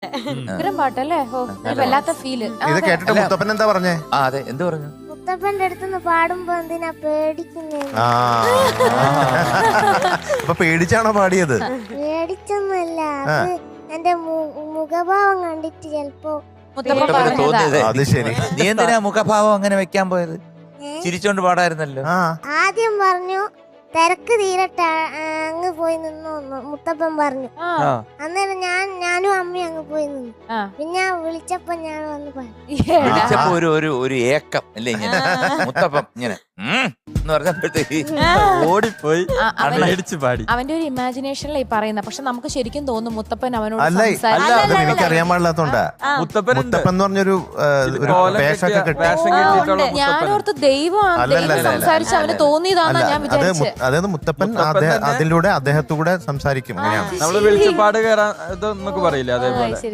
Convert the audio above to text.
ഉഗ്രം പാട്ടല്ലേ? ഓ, ഒരു വല്ലാത്ത ഫീല്. ഇത് കേട്ടിട്ട് മുത്തപ്പൻ എന്താ പറഞ്ഞേ? അതെ, എന്ത് പറഞ്ഞു? മുത്തപ്പന്റെ അടുത്തുനിന്ന് പാടുമ്പോ എന്തിനാ പേടിക്കുന്നേ? ആ അപ്പൊ പേടിച്ചാണോ പാടിയത്? പേടിച്ചൊന്നുമല്ല, അത് എന്റെ മുഖഭാവം കണ്ടിട്ട് ചെലപ്പോ മുത്തപ്പൻ പറഞ്ഞതാ. തോന്നിയത്. അത് ശരി. നീ എന്തിനാ മുഖഭാവം അങ്ങനെ വെക്കാൻ പോയത്? ചിരിച്ചോണ്ട് പാടായിരുന്നല്ലോ. ആ ആദ്യം പറഞ്ഞു തിരക്ക് തീരട്ടെ അങ്ങ് പോയി നിന്നു മുത്തപ്പൻ പറഞ്ഞു. ആ, അന്നേരം ഞാനും അമ്മയും അങ്ങ് പോയി നിന്നു. ആ. പിന്നെ വിളിച്ചപ്പോ ഞാൻ വന്ന് പറഞ്ഞു. ഏടാ. വിളിച്ചപ്പോ ഒരു ഏക്കം അല്ലേ ഇങ്ങനെ മുത്തപ്പം ഇങ്ങനെ എന്ന് പറഞ്ഞപ്പോഴത്തേക്ക് ഓടിപ്പോയി മേടിച്ചു പാടി. അവന്റെ ഒരു ഇമാജിനേഷനിലായി പറയുന്ന, പക്ഷെ നമുക്ക് ശരിക്കും തോന്നും മുത്തപ്പൻ അവനോട് അല്ല അല്ല അത് എനിക്ക് അറിയാൻ പാടില്ലാത്തോണ്ടാ. മുത്തപ്പൻ മുത്തപ്പൻ എന്ന് പറഞ്ഞൊരു വേഷമൊക്കെ കെട്ടി. വേഷം കെട്ടിയിട്ടുള്ള ഞാനോർത്ത് ദൈവമാണ് അല്ലല്ല, സംസാരിച്ച് അവന് തോന്നിയതാന്നാ ഞാൻ വിചാരിച്ചത്. അതായത് മുത്തപ്പൻ അതിലൂടെ അദ്ദേഹത്തോടെ സംസാരിക്കും. അങ്ങനെയാണ്. നമ്മള് വിളിച്ചു പാട് കയറാൻ ഇതൊന്നൊക്കെ പറയില്ല, അതേപോലെ. ശരി